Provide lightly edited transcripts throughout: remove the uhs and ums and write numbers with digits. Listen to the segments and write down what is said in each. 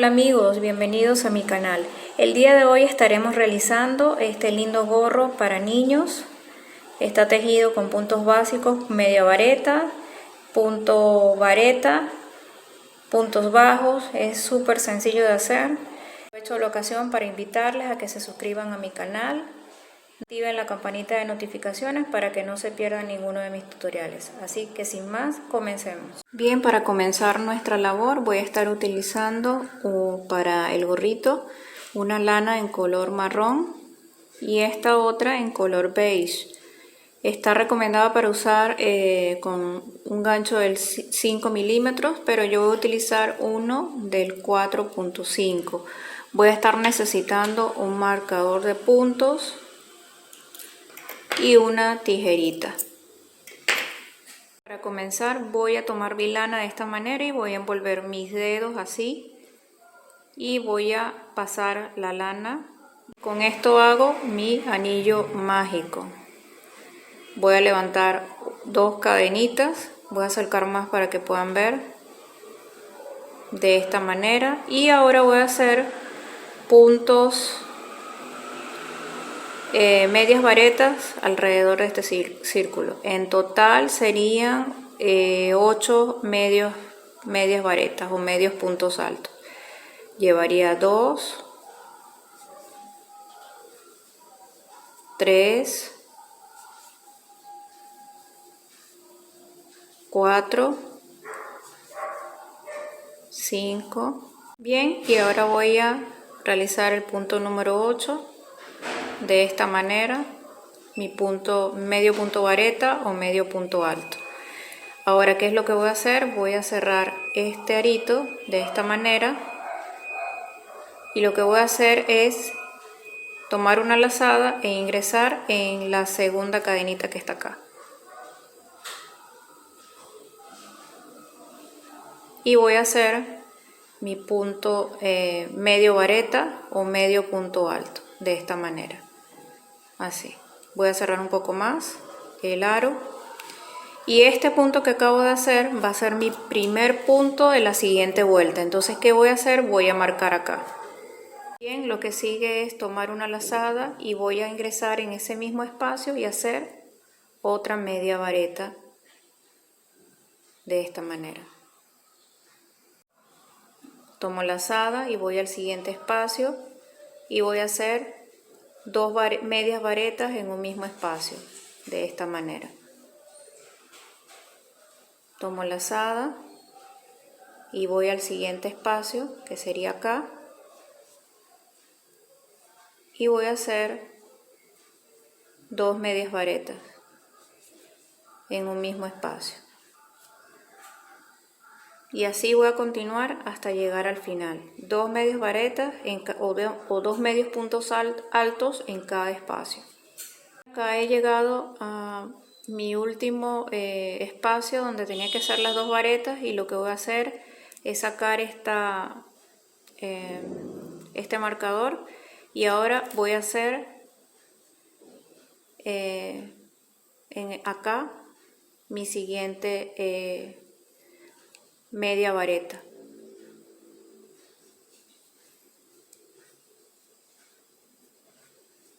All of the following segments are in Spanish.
Hola amigos, bienvenidos a mi canal. El día de hoy estaremos realizando este lindo gorro para niños. Está tejido con puntos básicos, media vareta, punto vareta, puntos bajos. Es súper sencillo de hacer. Aprovecho la ocasión para invitarles a que se suscriban a mi canal. Activen la campanita de notificaciones para que no se pierdan ninguno de mis tutoriales. Así que sin más, comencemos. Bien, para comenzar nuestra labor voy a estar utilizando para el gorrito una lana en color marrón y esta otra en color beige. Está recomendada para usar con un gancho del 5 milímetros, pero yo voy a utilizar uno del 4.5. Voy a estar necesitando un marcador de puntos y una tijerita. Para comenzar voy a tomar mi lana de esta manera y voy a envolver mis dedos así y voy a pasar la lana. Con esto hago mi anillo mágico. Voy a levantar dos cadenitas, voy a acercar más para que puedan ver, de esta manera, y ahora voy a hacer puntos medias varetas alrededor de este círculo. En total serían 8 medias varetas o medios puntos altos. Llevaría 2, 3, 4, 5. Bien, y ahora voy a realizar el punto número 8 de esta manera, mi punto, medio punto vareta o medio punto alto. Ahora, ¿qué es lo que voy a hacer? Voy a cerrar este arito de esta manera y lo que voy a hacer es tomar una lazada e ingresar en la segunda cadenita que está acá. Y voy a hacer mi punto medio vareta o medio punto alto de esta manera. Así. Voy a cerrar un poco más el aro. Y este punto que acabo de hacer va a ser mi primer punto de la siguiente vuelta. Entonces, ¿qué voy a hacer? Voy a marcar acá. Bien, lo que sigue es tomar una lazada y voy a ingresar en ese mismo espacio y hacer otra media vareta de esta manera. Tomo lazada y voy al siguiente espacio y voy a hacer dos medias varetas en un mismo espacio de esta manera. Tomo lazada y voy al siguiente espacio, que sería acá, y voy a hacer dos medias varetas en un mismo espacio. Y así voy a continuar hasta llegar al final. Dos medias varetas o dos medios puntos altos en cada espacio. Acá he llegado a mi último espacio donde tenía que hacer las dos varetas, y lo que voy a hacer es sacar este marcador, y ahora voy a hacer acá mi siguiente media vareta.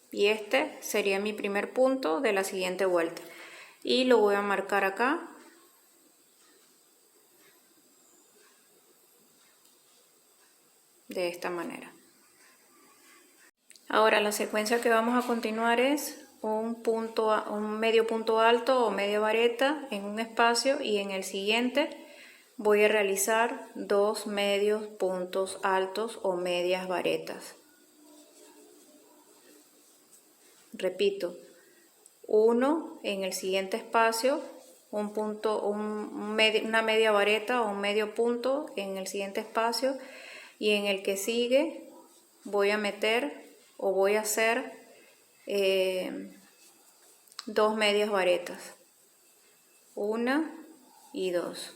Y este sería mi primer punto de la siguiente vuelta. Y lo voy a marcar acá. De esta manera. Ahora la secuencia que vamos a continuar es un medio punto alto o media vareta en un espacio, y en el siguiente voy a realizar dos medios puntos altos o medias varetas. Repito, uno en el siguiente espacio, una media vareta o un medio punto en el siguiente espacio, y en el que sigue voy a meter o voy a hacer dos medias varetas, una y dos.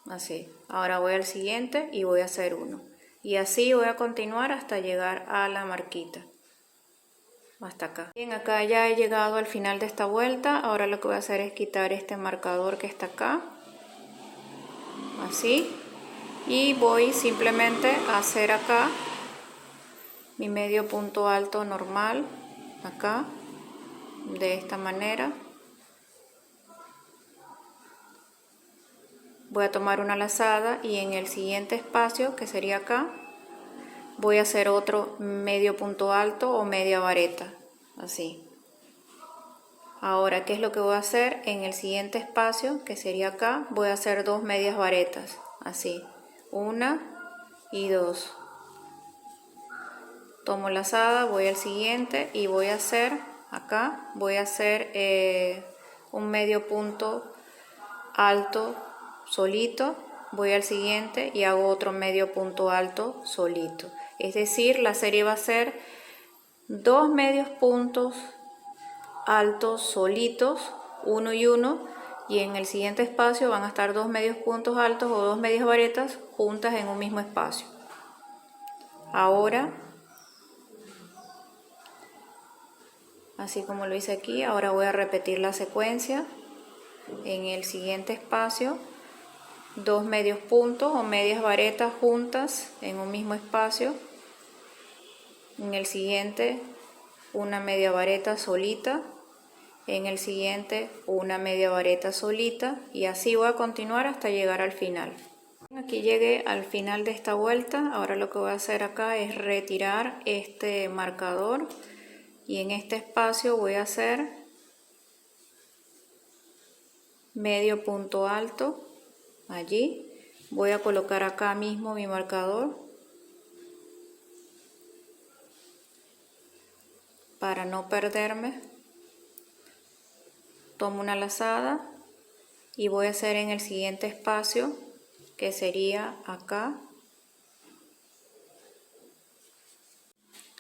Así. Ahora voy al siguiente y voy a hacer uno, y así voy a continuar hasta llegar a la marquita, hasta acá. Bien, acá ya he llegado al final de esta vuelta. Ahora lo que voy a hacer es quitar este marcador que está acá, así, y voy simplemente a hacer acá mi medio punto alto normal, acá, de esta manera. Voy a tomar una lazada y en el siguiente espacio, que sería acá, voy a hacer otro medio punto alto o media vareta, así. Ahora, ¿qué es lo que voy a hacer? En el siguiente espacio, que sería acá, voy a hacer dos medias varetas, así, una y dos. Tomo lazada, voy al siguiente y voy a hacer, acá, voy a hacer un medio punto alto solito, voy al siguiente y hago otro medio punto alto solito. Es decir, la serie va a ser dos medios puntos altos solitos, uno y uno, y en el siguiente espacio van a estar dos medios puntos altos o dos medias varetas juntas en un mismo espacio. Ahora, así como lo hice aquí, ahora voy a repetir la secuencia. En el siguiente espacio, dos medios puntos o medias varetas juntas en un mismo espacio. En el siguiente, una media vareta solita. En el siguiente, una media vareta solita, y así voy a continuar hasta llegar al final. Aquí llegué al final de esta vuelta. Ahora lo que voy a hacer acá es retirar este marcador y en este espacio voy a hacer medio punto alto. Allí voy a colocar acá mismo mi marcador para no perderme. Tomo una lazada y voy a hacer en el siguiente espacio, que sería acá,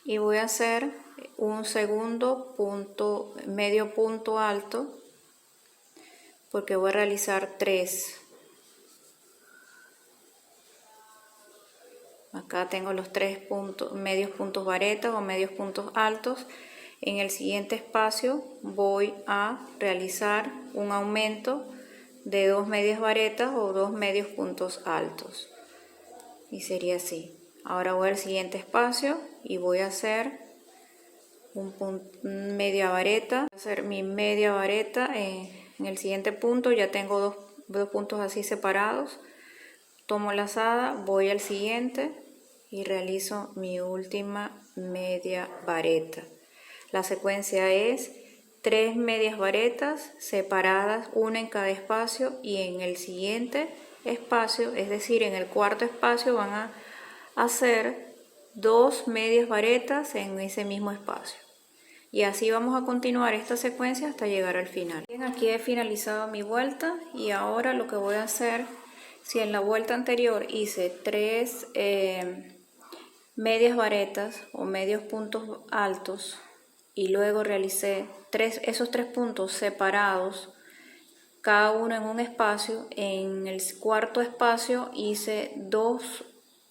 y voy a hacer un segundo punto, medio punto alto, porque voy a realizar tres. Acá tengo los tres puntos, medios puntos varetas o medios puntos altos. En el siguiente espacio voy a realizar un aumento de dos medias varetas o dos medios puntos altos. Y sería así. Ahora voy al siguiente espacio y voy a hacer media vareta. Voy a hacer mi media vareta en el siguiente punto. Ya tengo dos puntos así separados. Tomo lazada, voy al siguiente y realizo mi última media vareta. La secuencia es tres medias varetas separadas, una en cada espacio, y en el siguiente espacio, es decir, en el cuarto espacio, van a hacer dos medias varetas en ese mismo espacio. Y así vamos a continuar esta secuencia hasta llegar al final. Bien, aquí he finalizado mi vuelta y ahora lo que voy a hacer, si en la vuelta anterior hice tres medias varetas o medios puntos altos y luego realicé esos tres puntos separados, cada uno en un espacio, en el cuarto espacio hice dos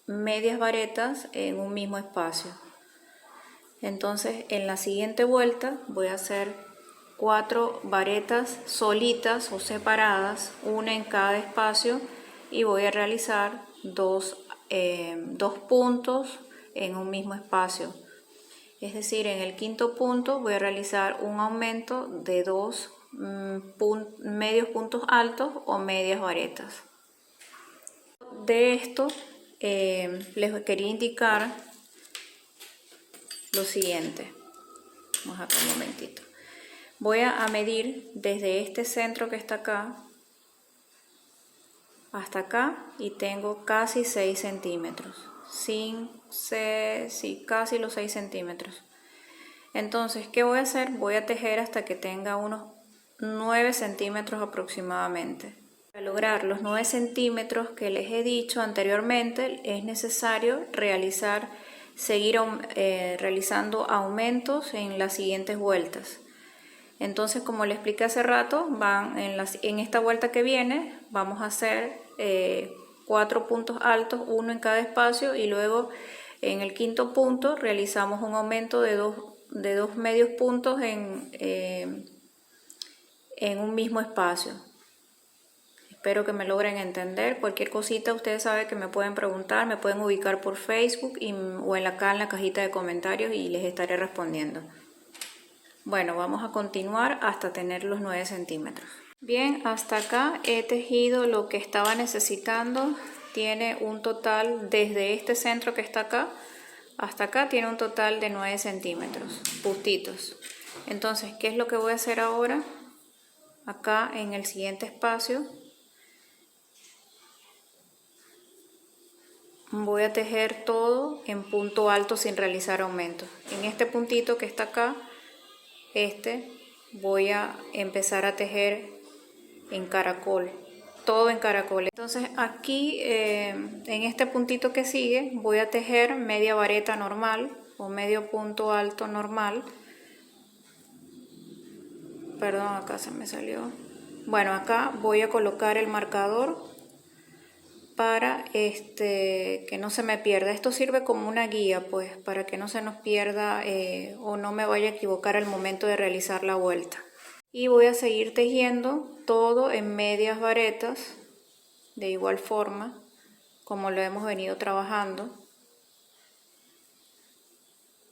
medias varetas en un mismo espacio. Entonces en la siguiente vuelta voy a hacer cuatro varetas solitas o separadas, una en cada espacio, y voy a realizar dos puntos en un mismo espacio. Es decir, en el quinto punto voy a realizar un aumento de dos medios puntos altos o medias varetas. De esto les quería indicar lo siguiente. Vamos acá un momentito. Voy a medir desde este centro que está acá hasta acá y tengo casi 6 centímetros. Casi los 6 centímetros. Entonces, ¿qué voy a hacer? Voy a tejer hasta que tenga unos 9 centímetros aproximadamente. Para lograr los 9 centímetros que les he dicho anteriormente, es necesario seguir realizando aumentos en las siguientes vueltas. Entonces, como les expliqué hace rato, en esta vuelta que viene vamos a hacer 4 puntos altos, uno en cada espacio, y luego en el quinto punto realizamos un aumento de dos medios puntos en un mismo espacio. Espero que me logren entender. Cualquier cosita ustedes saben que me pueden preguntar, me pueden ubicar por Facebook o acá en la cajita de comentarios y les estaré respondiendo. Bueno, vamos a continuar hasta tener los 9 centímetros. Bien, hasta acá he tejido lo que estaba necesitando. Tiene un total, desde este centro que está acá hasta acá, tiene un total de 9 centímetros, puntitos. Entonces, ¿qué es lo que voy a hacer ahora? Acá en el siguiente espacio voy a tejer todo en punto alto sin realizar aumentos. En este puntito que está acá, voy a empezar a tejer en caracol, todo en caracol. Entonces aquí en este puntito que sigue voy a tejer media vareta normal o medio punto alto normal. Perdón, acá se me salió. Bueno, acá voy a colocar el marcador para que no se me pierda. Esto sirve como una guía, pues, para que no se nos pierda o no me vaya a equivocar al momento de realizar la vuelta. Y voy a seguir tejiendo todo en medias varetas, de igual forma como lo hemos venido trabajando,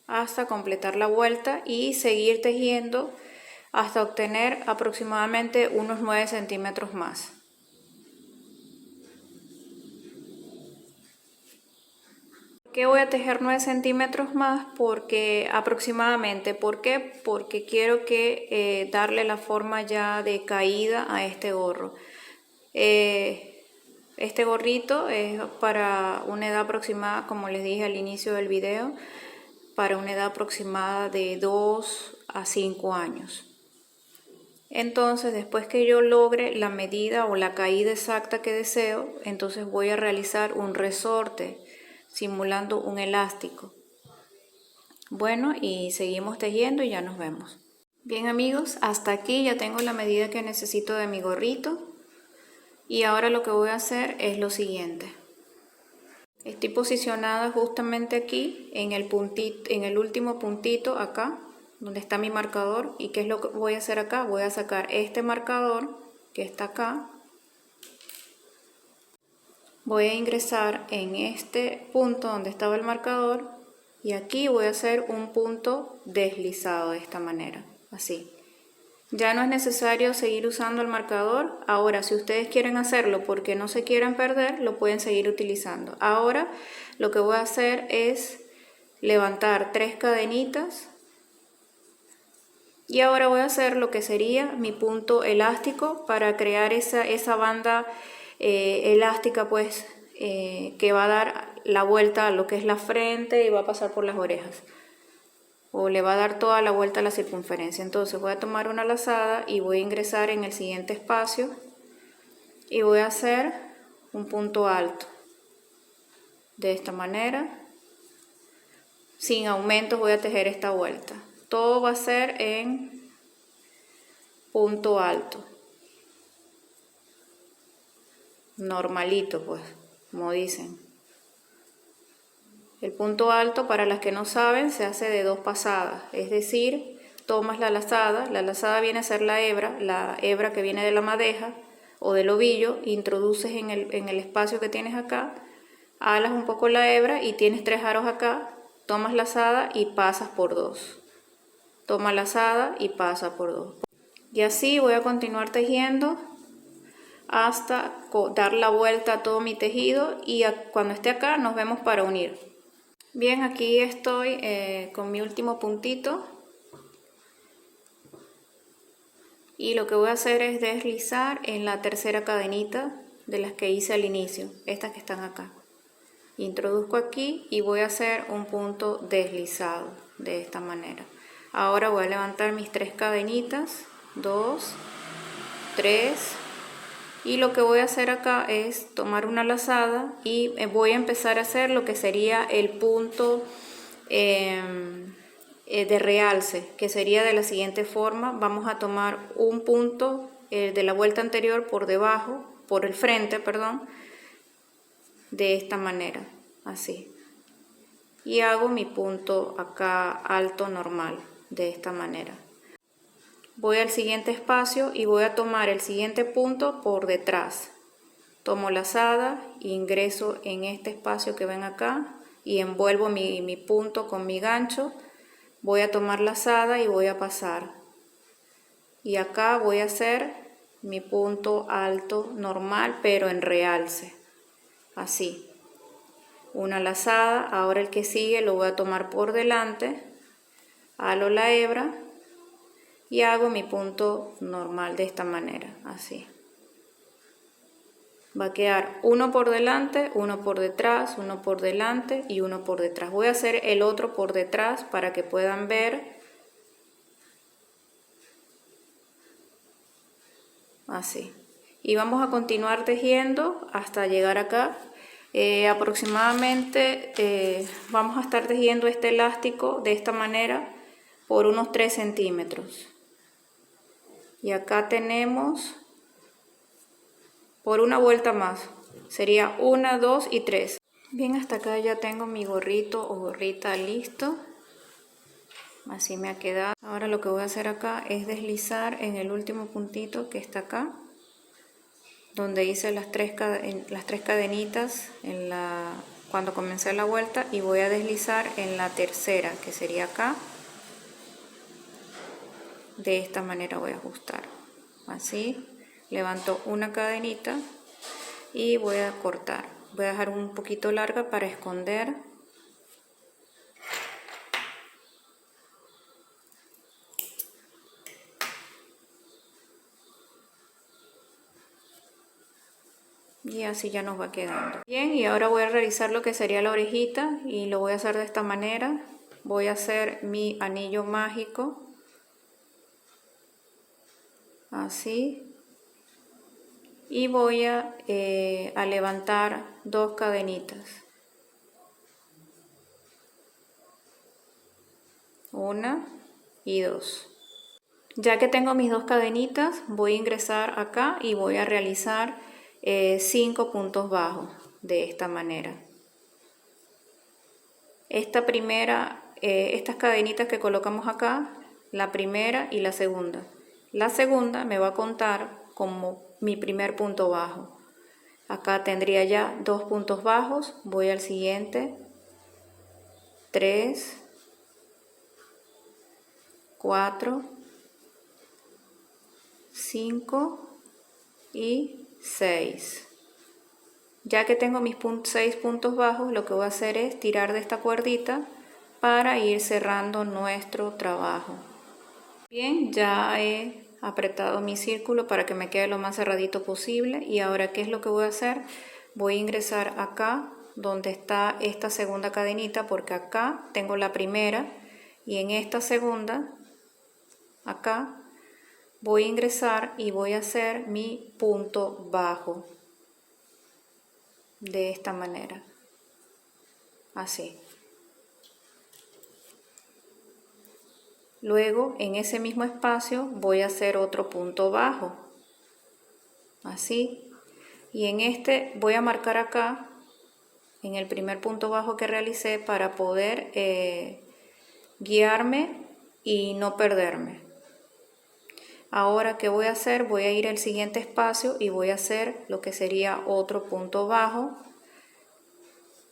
hasta completar la vuelta y seguir tejiendo hasta obtener aproximadamente unos 9 centímetros más. ¿Por qué voy a tejer 9 centímetros más? Porque aproximadamente, ¿por qué? Porque quiero que darle la forma ya de caída a este gorro. Este gorrito es para una edad aproximada, como les dije al inicio del video, para una edad aproximada de 2 a 5 años. Entonces, después que yo logre la medida o la caída exacta que deseo, entonces voy a realizar un resorte simulando un elástico. Bueno, y seguimos tejiendo y ya nos vemos. Bien amigos, hasta aquí ya tengo la medida que necesito de mi gorrito. Y ahora lo que voy a hacer es lo siguiente. Estoy posicionada justamente aquí en el puntito, en el último puntito acá, donde está mi marcador. ¿Y qué es lo que voy a hacer acá? Voy a sacar este marcador que está acá. Voy a ingresar en este punto donde estaba el marcador y aquí voy a hacer un punto deslizado de esta manera, así. Ya no es necesario seguir usando el marcador. Ahora, si ustedes quieren hacerlo porque no se quieren perder, lo pueden seguir utilizando. Ahora, lo que voy a hacer es levantar 3 cadenitas. Y ahora voy a hacer lo que sería mi punto elástico para crear esa banda elástica, pues, que va a dar la vuelta a lo que es la frente y va a pasar por las orejas. O le va a dar toda la vuelta a la circunferencia. Entonces voy a tomar una lazada y voy a ingresar en el siguiente espacio y voy a hacer un punto alto de esta manera. Sin aumentos voy a tejer esta vuelta. Todo va a ser en punto alto, normalito, pues, como dicen. El punto alto, para las que no saben, se hace de 2 pasadas, es decir, tomas la lazada viene a ser la hebra que viene de la madeja o del ovillo, introduces en el espacio que tienes acá, alas un poco la hebra y tienes 3 aros acá, tomas lazada y pasas por 2. Toma lazada y pasa por 2. Y así voy a continuar tejiendo hasta dar la vuelta a todo mi tejido y cuando esté acá nos vemos para unir. Bien, aquí estoy con mi último puntito y lo que voy a hacer es deslizar en la tercera cadenita de las que hice al inicio, estas que están acá. Introduzco aquí y voy a hacer un punto deslizado de esta manera. Ahora voy a levantar mis 3 cadenitas, 2, 3, y lo que voy a hacer acá es tomar una lazada y voy a empezar a hacer lo que sería el punto de realce, que sería de la siguiente forma. Vamos a tomar un punto de la vuelta anterior por debajo, por el frente, perdón, de esta manera, así. Y hago mi punto acá alto normal, de esta manera. Voy al siguiente espacio y voy a tomar el siguiente punto por detrás, tomo lazada, ingreso en este espacio que ven acá y envuelvo mi punto con mi gancho. Voy a tomar lazada y voy a pasar. Y acá voy a hacer mi punto alto normal, pero en realce. Así. Una lazada. Ahora el que sigue lo voy a tomar por delante. Halo la hebra y hago mi punto normal de esta manera. Así. Va a quedar uno por delante, uno por detrás, uno por delante y uno por detrás. Voy a hacer el otro por detrás para que puedan ver. Así. Y vamos a continuar tejiendo hasta llegar acá. Aproximadamente vamos a estar tejiendo este elástico de esta manera por unos 3 centímetros. Y acá tenemos por una vuelta más. Sería 1, 2 y 3. Bien, hasta acá ya tengo mi gorrito o gorrita listo. Así me ha quedado. Ahora lo que voy a hacer acá es deslizar en el último puntito que está acá, donde hice las tres cadenitas cuando comencé la vuelta, y voy a deslizar en la tercera, que sería acá. De esta manera voy a ajustar. Así, levanto una cadenita y voy a cortar. Voy a dejar un poquito larga para esconder. Y así ya nos va quedando. Bien, y ahora voy a realizar lo que sería la orejita y lo voy a hacer de esta manera. Voy a hacer mi anillo mágico. Así. Y voy a levantar 2 cadenitas. Una y 2. Ya que tengo mis 2 cadenitas, voy a ingresar acá y voy a realizar 5 puntos bajos de esta manera. Estas cadenitas que colocamos acá, la primera y la segunda. La segunda me va a contar como mi primer punto bajo. Acá tendría ya 2 puntos bajos. Voy al siguiente. 3, 4, 5 y 6. Ya que tengo mis 6 puntos bajos, lo que voy a hacer es tirar de esta cuerdita para ir cerrando nuestro trabajo. Bien, ya he apretado mi círculo para que me quede lo más cerradito posible. Y ahora, ¿qué es lo que voy a hacer? Voy a ingresar acá donde está esta segunda cadenita, porque acá tengo la primera y en esta segunda, acá, voy a ingresar y voy a hacer mi punto bajo de esta manera. Así. Luego en ese mismo espacio voy a hacer otro punto bajo, así, y en este voy a marcar acá en el primer punto bajo que realicé para poder guiarme y no perderme. Ahora, ¿qué voy a hacer? Voy a ir al siguiente espacio y voy a hacer lo que sería otro punto bajo.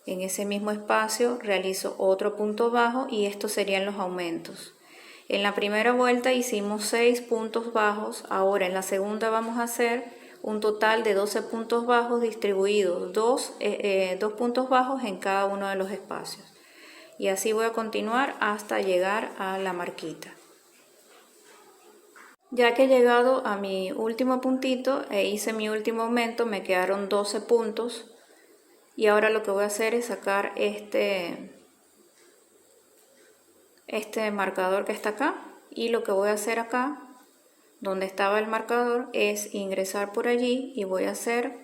En ese mismo espacio realizo otro punto bajo y estos serían los aumentos. En la primera vuelta hicimos 6 puntos bajos, ahora en la segunda vamos a hacer un total de 12 puntos bajos distribuidos, 2 puntos bajos en cada uno de los espacios. Y así voy a continuar hasta llegar a la marquita. Ya que he llegado a mi último puntito e hice mi último aumento, me quedaron 12 puntos. Y ahora lo que voy a hacer es sacar este marcador que está acá, y lo que voy a hacer acá donde estaba el marcador es ingresar por allí y voy a hacer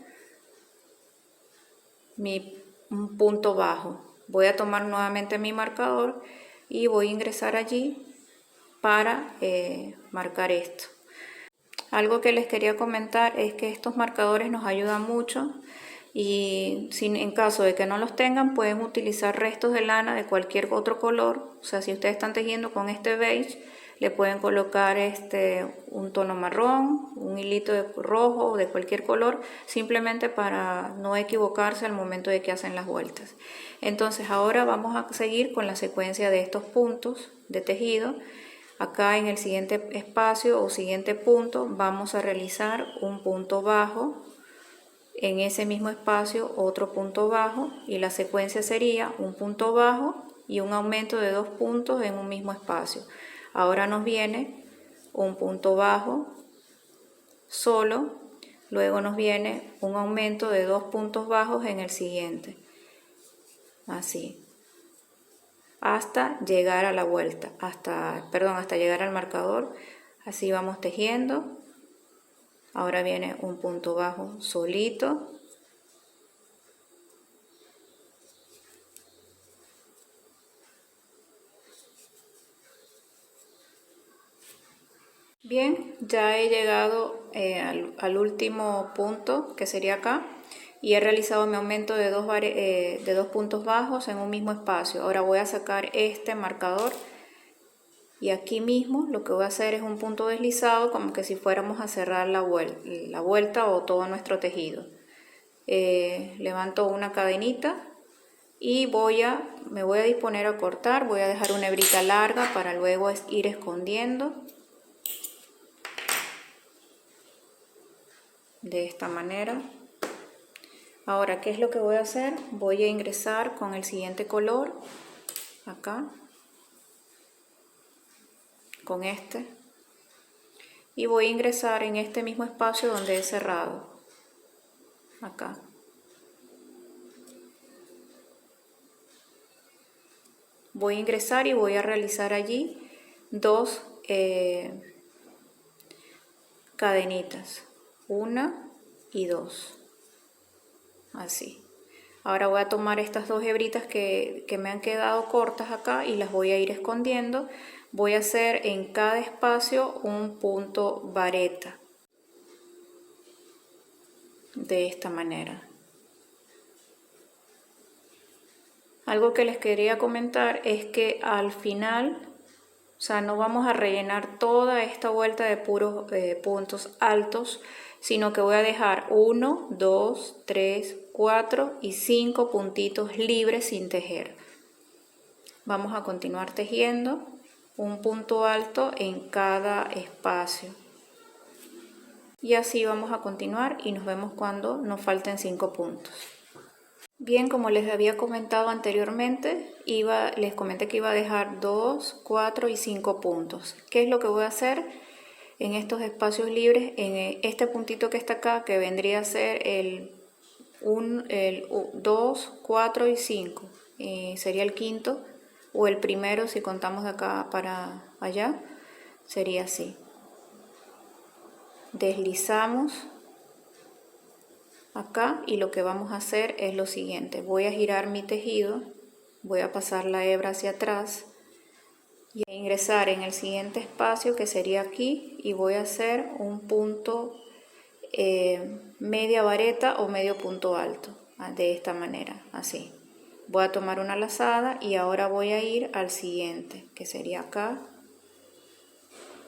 un punto bajo. Voy a tomar nuevamente mi marcador y voy a ingresar allí para marcar esto. Algo que les quería comentar es que estos marcadores nos ayudan mucho, y en caso de que no los tengan, pueden utilizar restos de lana de cualquier otro color. O sea, si ustedes están tejiendo con este beige, Le pueden colocar un tono marrón, un hilito de rojo o de cualquier color, simplemente para no equivocarse al momento de que hacen las vueltas. Entonces ahora vamos a seguir con la secuencia de estos puntos de tejido. Acá en el siguiente espacio o siguiente punto vamos a realizar un punto bajo. En ese mismo espacio otro punto bajo y la secuencia sería un punto bajo y un aumento de 2 puntos en un mismo espacio. Ahora nos viene un punto bajo solo, luego nos viene un aumento de 2 puntos bajos en el siguiente, así, hasta llegar a la vuelta, hasta llegar al marcador. Así vamos tejiendo. Ahora viene un punto bajo solito, bien, ya he llegado al último punto, que sería acá, y he realizado mi aumento de dos puntos bajos en un mismo espacio. Ahora voy a sacar este marcador y aquí mismo lo que voy a hacer es un punto deslizado, como que si fuéramos a cerrar la vuelta o todo nuestro tejido. Levanto una cadenita y me voy a disponer a cortar. Voy a dejar una hebrita larga para luego ir escondiendo de esta manera. Ahora, ¿qué es lo que voy a hacer? Voy a ingresar con el siguiente color acá, con y voy a ingresar en este mismo espacio donde he cerrado acá. Voy a ingresar y voy a realizar allí 2 cadenitas, 1 y 2, así. Ahora voy a tomar estas 2 hebritas que me han quedado cortas acá y las voy a ir escondiendo. Voy a hacer en cada espacio un punto vareta, de esta manera. Algo que les quería comentar es que al final, o sea, no vamos a rellenar toda esta vuelta de puros puntos altos, sino que voy a dejar 1, 2, 3, 4 y 5 puntitos libres sin tejer. Vamos a continuar tejiendo un punto alto en cada espacio. Y así vamos a continuar y nos vemos cuando nos falten 5 puntos. Bien, como les había comentado anteriormente, les comenté que iba a dejar 2, 4 y 5 puntos. ¿Qué es lo que voy a hacer en estos espacios libres? En este puntito que está acá, que vendría a ser el 2, 4 y 5, sería el quinto, o el primero si contamos de acá para allá, sería así. Deslizamos acá y lo que vamos a hacer es lo siguiente. Voy a girar mi tejido, voy a pasar la hebra hacia atrás y a ingresar en el siguiente espacio, que sería aquí, y voy a hacer un punto media vareta o medio punto alto, de esta manera, así. Voy a tomar una lazada y ahora voy a ir al siguiente, que sería acá,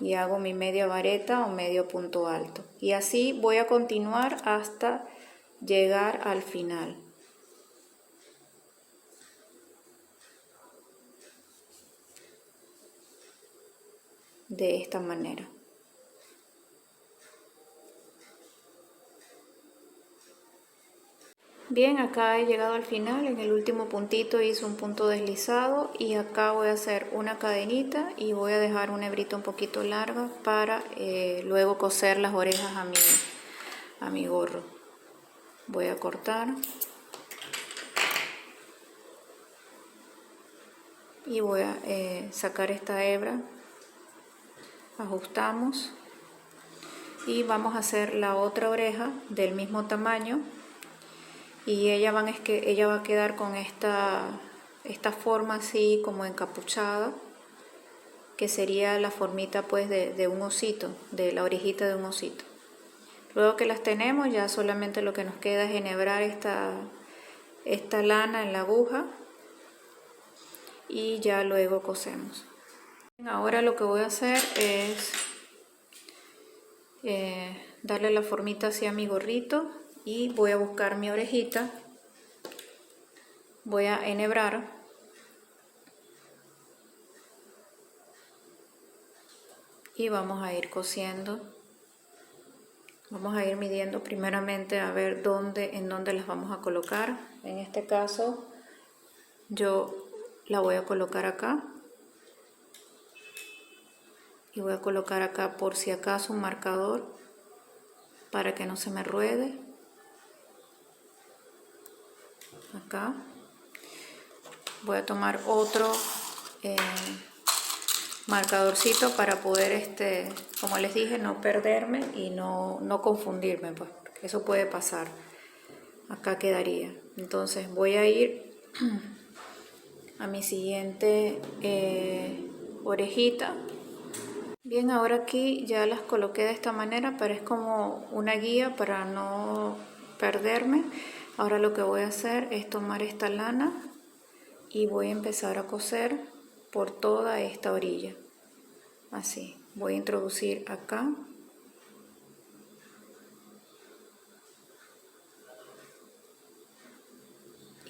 y hago mi media vareta o medio punto alto, y así voy a continuar hasta llegar al final. De esta manera. Bien, acá he llegado al final. En el último puntito hice un punto deslizado y acá voy a hacer una cadenita y voy a dejar una hebrita un poquito larga para luego coser las orejas a mi gorro. Voy a cortar y voy a sacar esta hebra, ajustamos y vamos a hacer la otra oreja del mismo tamaño, y ella va a quedar con esta forma así como encapuchada, que sería la formita pues de un osito, de la orejita de un osito. Luego que las tenemos, ya solamente lo que nos queda es enhebrar esta lana en la aguja y ya luego cosemos. Ahora lo que voy a hacer es darle la formita hacia mi gorrito y voy a buscar mi orejita. Voy a enhebrar y vamos a ir cosiendo. Vamos a ir midiendo primeramente a ver en dónde las vamos a colocar. En este caso yo la voy a colocar acá y voy a colocar acá por si acaso un marcador para que no se me ruede. Acá voy a tomar otro marcadorcito para poder, como les dije, no perderme y no confundirme, pues, porque eso puede pasar. Acá quedaría. Entonces voy a ir a mi siguiente orejita. Bien, ahora aquí ya las coloqué de esta manera, pero es como una guía para no perderme. Ahora lo que voy a hacer es tomar esta lana y voy a empezar a coser por toda esta orilla. Así, voy a introducir acá.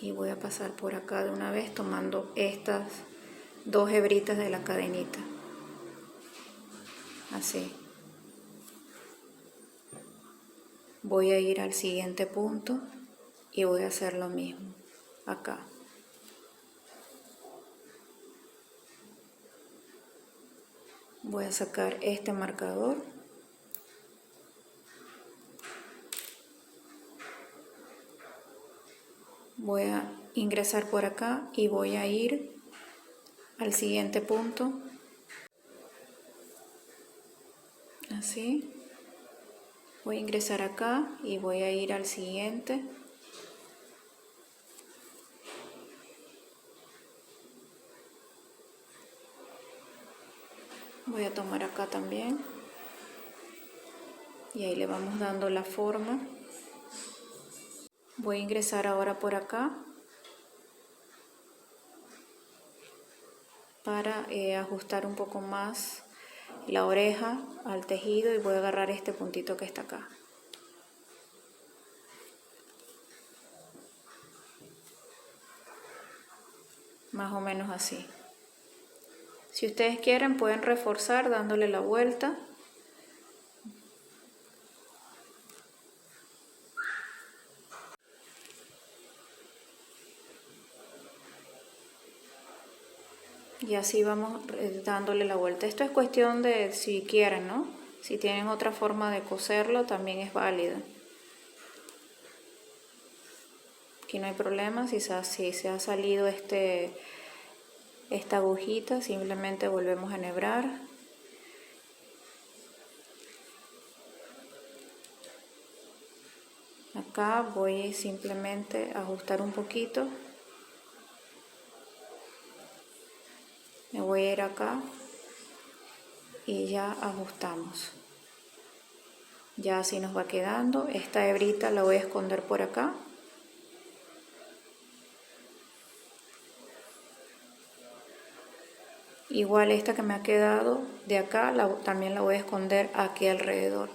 Y voy a pasar por acá de una vez tomando estas 2 hebritas de la cadenita. Así. Voy a ir al siguiente punto y voy a hacer lo mismo acá. Voy a sacar este marcador. Voy a ingresar por acá y voy a ir al siguiente punto. Así. Voy a ingresar acá y voy a ir al siguiente. Voy a tomar acá también. Y ahí le vamos dando la forma. Voy a ingresar ahora por acá para ajustar un poco más la oreja al tejido y voy a agarrar este puntito que está acá. Más o menos así. Si ustedes quieren pueden reforzar dándole la vuelta. Y así vamos dándole la vuelta. Esto es cuestión de si quieren, ¿no? Si tienen otra forma de coserlo también es válida. Aquí no hay problema, si se ha salido esta agujita, simplemente volvemos a enhebrar. Acá voy simplemente a ajustar un poquito. Me voy a ir acá y ya ajustamos. Ya así nos va quedando. Esta hebrita la voy a esconder por acá. Igual esta que me ha quedado de acá también la voy a esconder aquí alrededor.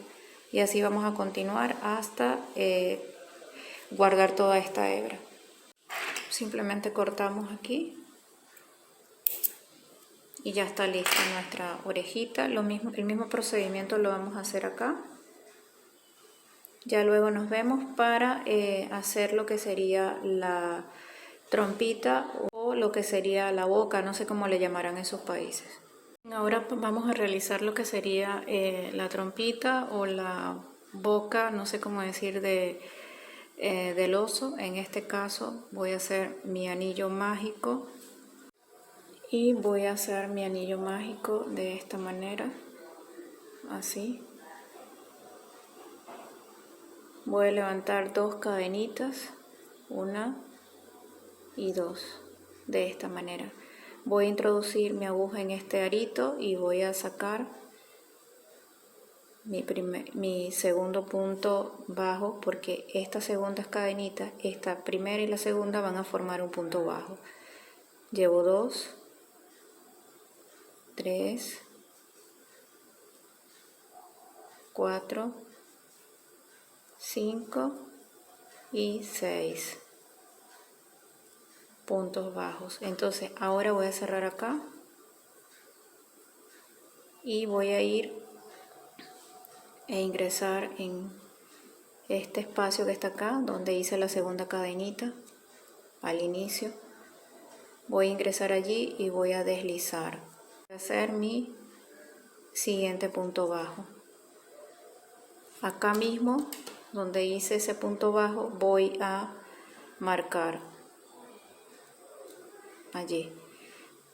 Y así vamos a continuar hasta guardar toda esta hebra. Simplemente cortamos aquí. Y ya está lista nuestra orejita. El mismo procedimiento lo vamos a hacer acá. Ya luego nos vemos para hacer lo que sería la trompita o lo que sería la boca, no sé cómo le llamarán en sus países. Ahora vamos a realizar lo que sería la trompita o la boca, no sé cómo decir, del oso. En este caso voy a hacer mi anillo mágico. Y voy a hacer mi anillo mágico de esta manera, así. Voy a levantar 2 cadenitas, 1 y 2, de esta manera. Voy a introducir mi aguja en este arito y voy a sacar mi segundo punto bajo, porque estas segundas cadenitas, esta primera y la segunda, van a formar un punto bajo. Llevo 2. 3, 4, 5 y 6 puntos bajos. Entonces ahora voy a cerrar acá y voy a ir e ingresar en este espacio que está acá, donde hice la segunda cadenita al inicio. Voy a ingresar allí y voy a deslizar. Voy a hacer mi siguiente punto bajo. Acá mismo, donde hice ese punto bajo, voy a marcar allí.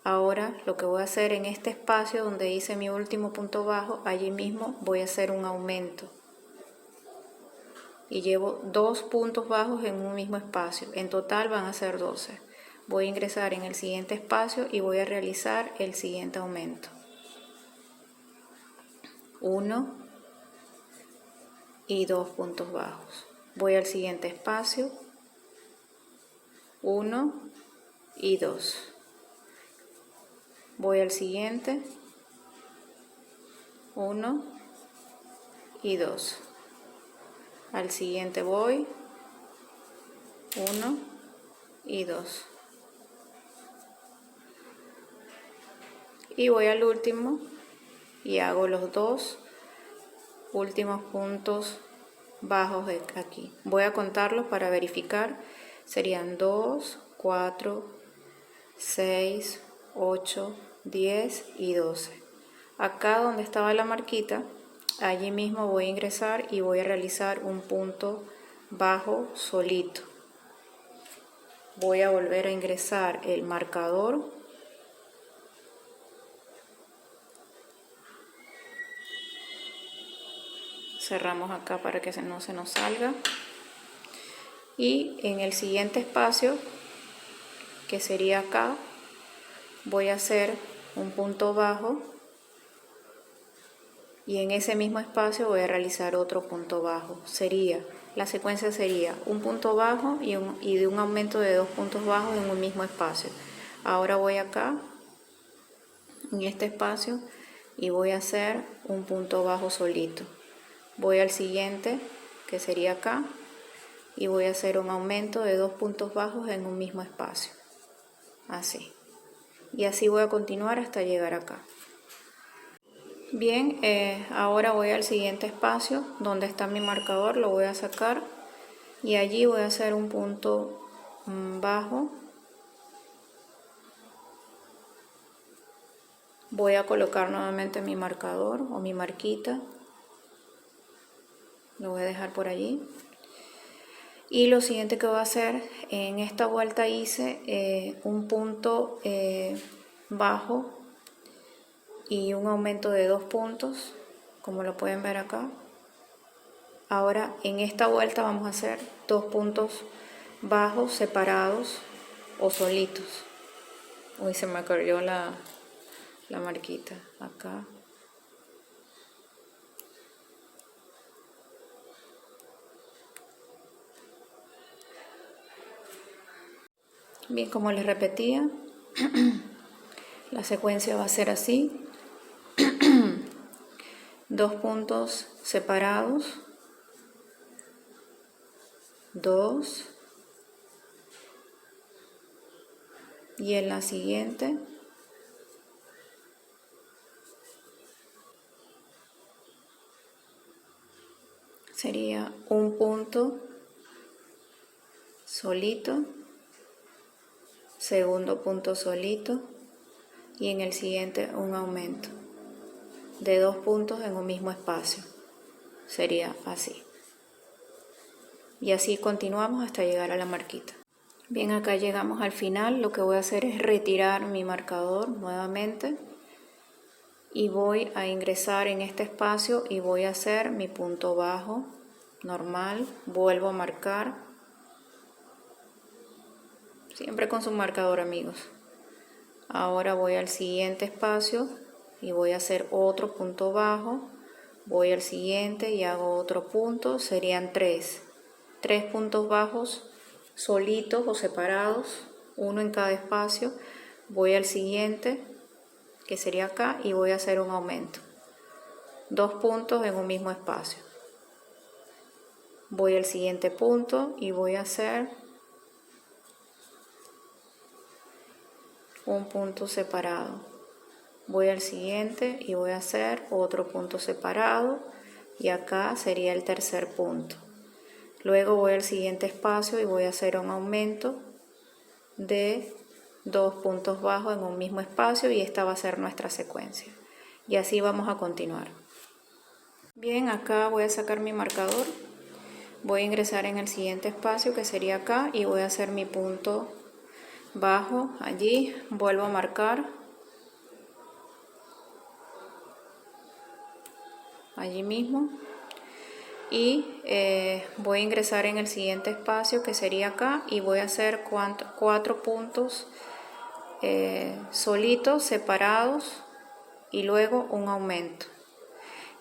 Ahora lo que voy a hacer en este espacio donde hice mi último punto bajo, allí mismo voy a hacer un aumento. Y llevo 2 puntos bajos en un mismo espacio. En total van a ser 12. Voy a ingresar en el siguiente espacio y voy a realizar el siguiente aumento. 1 y 2 puntos bajos. Voy al siguiente espacio. 1 y 2. Voy al siguiente. 1 y 2. Al siguiente voy. 1 y 2. Y voy al último y hago los 2 últimos puntos bajos de aquí. Voy a contarlos para verificar. Serían 2, 4, 6, 8, 10 y 12. Acá donde estaba la marquita, allí mismo voy a ingresar y voy a realizar un punto bajo solito. Voy a volver a ingresar el marcador. Cerramos acá para que no se nos salga. Y en el siguiente espacio, que sería acá, voy a hacer un punto bajo. Y en ese mismo espacio voy a realizar otro punto bajo. La secuencia sería un punto bajo y de un aumento de 2 puntos bajos en un mismo espacio. Ahora voy acá, en este espacio, y voy a hacer un punto bajo solito. Voy al siguiente, que sería acá, y voy a hacer un aumento de 2 puntos bajos en un mismo espacio. Así. Y así voy a continuar hasta llegar acá. Bien, ahora voy al siguiente espacio donde está mi marcador, lo voy a sacar y allí voy a hacer un punto bajo. Voy a colocar nuevamente mi marcador o mi marquita, lo voy a dejar por allí. Y lo siguiente que voy a hacer, en esta vuelta hice un punto bajo y un aumento de 2 puntos, como lo pueden ver acá. Ahora en esta vuelta vamos a hacer 2 puntos bajos separados o solitos. Uy, se me cayó la marquita acá. Bien, como les repetía, la secuencia va a ser así. 2 puntos separados, 2, y en la siguiente sería un punto solito, segundo punto solito y en el siguiente un aumento de 2 puntos en un mismo espacio. Sería así. Y así continuamos hasta llegar a la marquita. Bien, acá llegamos al final. Lo que voy a hacer es retirar mi marcador nuevamente y voy a ingresar en este espacio y voy a hacer mi punto bajo normal. Vuelvo a marcar, siempre con su marcador, amigos. Ahora voy al siguiente espacio y voy a hacer otro punto bajo. Voy al siguiente y hago otro punto. Serían 3 puntos bajos solitos o separados, uno en cada espacio. Voy al siguiente que sería acá, y voy a hacer un aumento. 2 puntos en un mismo espacio. Voy al siguiente punto y voy a hacer un punto separado. Voy al siguiente y voy a hacer otro punto separado, y acá sería el tercer punto. Luego voy al siguiente espacio y voy a hacer un aumento de 2 puntos bajos en un mismo espacio, y esta va a ser nuestra secuencia. Y así vamos a continuar. Bien, acá voy a sacar mi marcador. Voy a ingresar en el siguiente espacio, que sería acá, y voy a hacer mi punto bajo allí. Vuelvo a marcar allí mismo, y voy a ingresar en el siguiente espacio, que sería acá, y voy a hacer 4 puntos solitos, separados, y luego un aumento.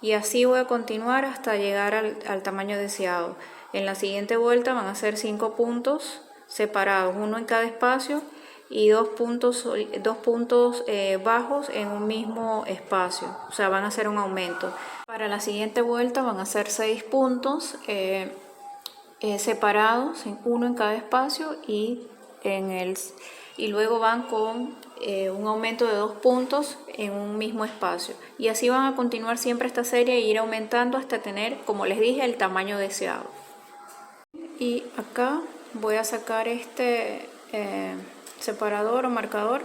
Y así voy a continuar hasta llegar al tamaño deseado. En la siguiente vuelta van a ser 5 puntos separados, uno en cada espacio, y 2 puntos bajos en un mismo espacio, o sea, van a hacer un aumento. Para la siguiente vuelta van a ser 6 puntos separados, uno en cada espacio, y luego van con un aumento de 2 puntos en un mismo espacio, y así van a continuar siempre esta serie e ir aumentando hasta tener, como les dije, el tamaño deseado. Y acá voy a sacar este separador o marcador,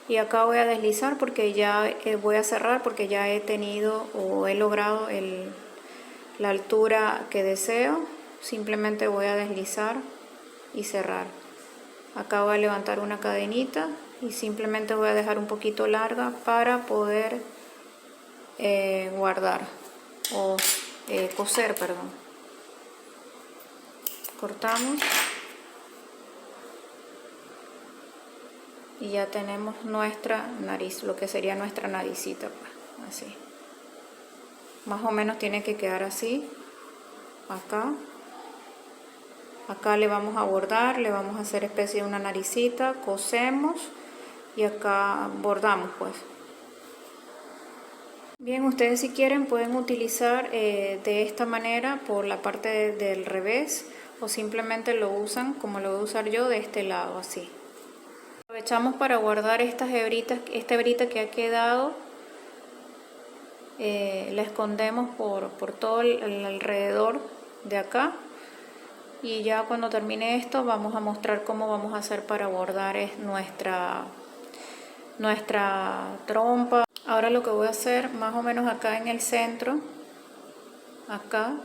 y acá voy a deslizar porque ya voy a cerrar, porque ya he tenido o he logrado la altura que deseo. Simplemente voy a deslizar y cerrar. Acá voy a levantar una cadenita y simplemente voy a dejar un poquito larga para poder guardar o coser, perdón. Cortamos y ya tenemos nuestra nariz, lo que sería nuestra naricita, pues, así. Más o menos tiene que quedar así. Acá le vamos a bordar, le vamos a hacer especie de una naricita, cosemos y acá bordamos, pues. Bien, ustedes si quieren pueden utilizar de esta manera por la parte del revés, o simplemente lo usan como lo voy a usar yo, de este lado, así. Aprovechamos para guardar esta hebrita que ha quedado, la escondemos por todo el alrededor de acá, y ya cuando termine esto vamos a mostrar cómo vamos a hacer para bordar nuestra trompa. Ahora lo que voy a hacer, más o menos acá en el centro, acá,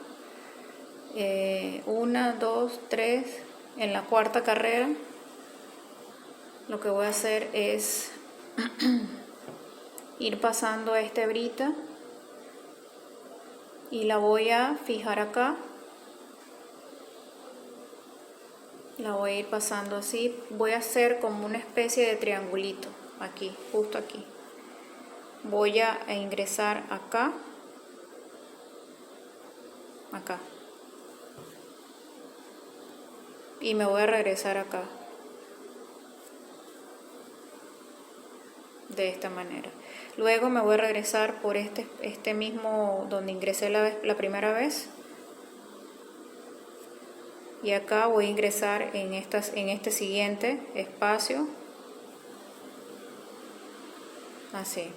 1, 2, 3, en la cuarta carrera, lo que voy a hacer es ir pasando esta hebrita y la voy a fijar acá. La voy a ir pasando así. Voy a hacer como una especie de triangulito aquí, justo aquí. Voy a ingresar acá, y me voy a regresar acá, de esta manera. Luego me voy a regresar por este mismo donde ingresé la primera vez, y acá voy a ingresar en este siguiente espacio, así.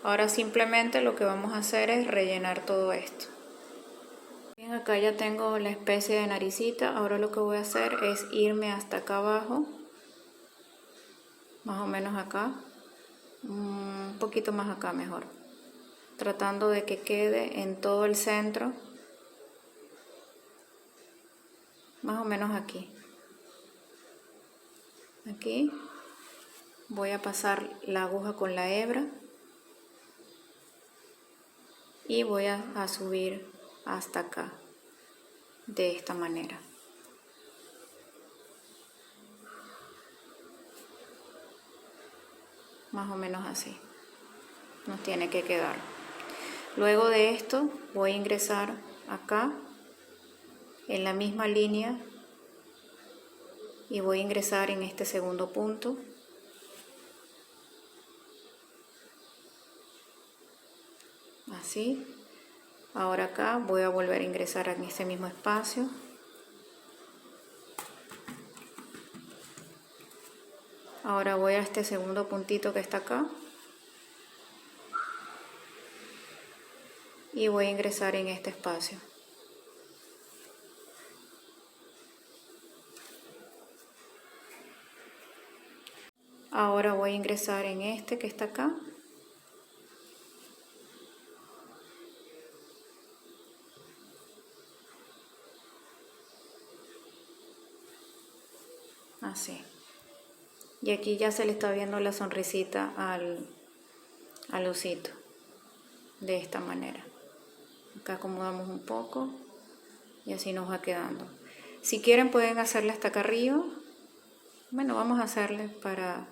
Ahora simplemente lo que vamos a hacer es rellenar todo esto. Bien, acá ya tengo la especie de naricita. Ahora lo que voy a hacer es irme hasta acá abajo, más o menos acá, un poquito más acá mejor, tratando de que quede en todo el centro, más o menos aquí. Aquí voy a pasar la aguja con la hebra y voy a subir hasta acá, de esta manera. Más o menos así nos tiene que quedar. Luego de esto voy a ingresar acá en la misma línea y voy a ingresar en este segundo punto, así. Ahora acá voy a volver a ingresar en ese mismo espacio. Ahora voy a este segundo puntito que está acá. Y voy a ingresar en este espacio. Ahora voy a ingresar en este que está acá. Así. Y aquí ya se le está viendo la sonrisita al osito. De esta manera. Acá acomodamos un poco y así nos va quedando. Si quieren pueden hacerle hasta acá arriba. Bueno, vamos a hacerle para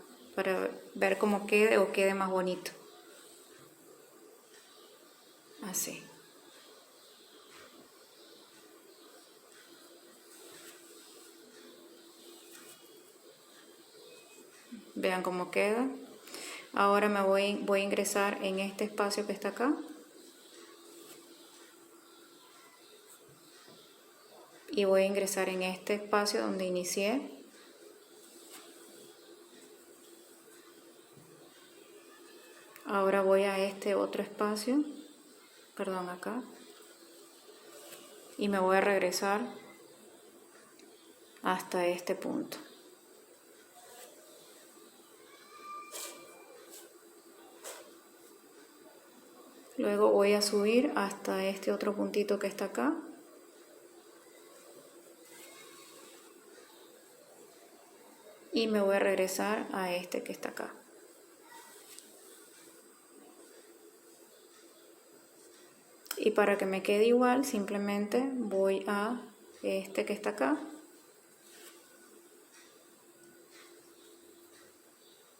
ver cómo quede o quede más bonito. Así. Vean cómo queda. Ahora me voy a ingresar en este espacio que está acá. Y voy a ingresar en este espacio donde inicié. Ahora voy a este otro espacio, perdón, acá. Y me voy a regresar hasta este punto. Luego voy a subir hasta este otro puntito que está acá. Y me voy a regresar a este que está acá. Y para que me quede igual, simplemente voy a este que está acá.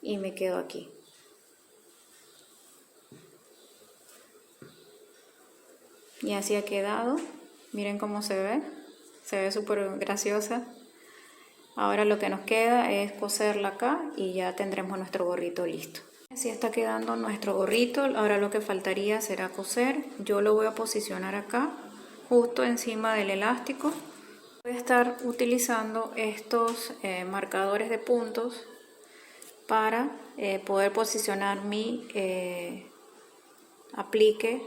Y me quedo aquí. Y así ha quedado. Miren cómo se ve súper graciosa. Ahora lo que nos queda es coserla acá y ya tendremos nuestro gorrito listo. Así está quedando nuestro gorrito. Ahora lo que faltaría será coser. Yo lo voy a posicionar acá, justo encima del elástico. Voy a estar utilizando estos marcadores de puntos para poder posicionar mi aplique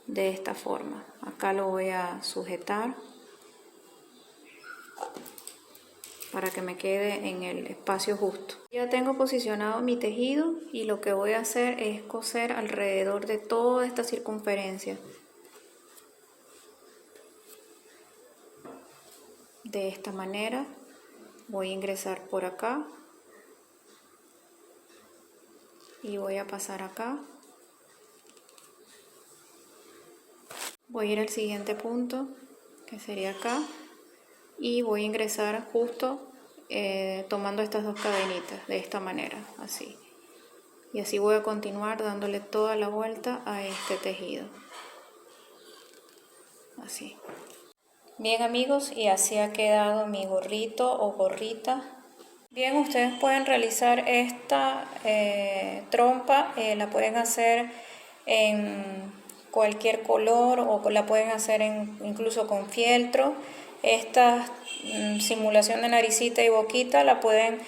de esta forma. Acá lo voy a sujetar para que me quede en el espacio justo. Ya tengo posicionado mi tejido y lo que voy a hacer es coser alrededor de toda esta circunferencia. De esta manera voy a ingresar por acá y voy a pasar acá. Voy a ir al siguiente punto, que sería acá, y voy a ingresar justo tomando estas dos cadenitas de esta manera, así. Y así voy a continuar dándole toda la vuelta a este tejido. Así. Bien amigos, y así ha quedado mi gorrito o gorrita. Bien, ustedes pueden realizar esta trompa, la pueden hacer en cualquier color o la pueden hacer incluso con fieltro. Esta simulación de naricita y boquita la pueden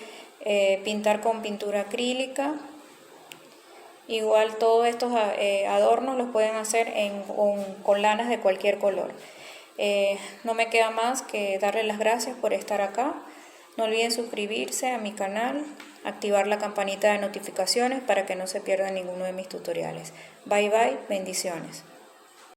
pintar con pintura acrílica. Igual todos estos adornos los pueden hacer con lanas de cualquier color. No me queda más que darles las gracias por estar acá. No olviden suscribirse a mi canal, activar la campanita de notificaciones para que no se pierdan ninguno de mis tutoriales. Bye bye, bendiciones.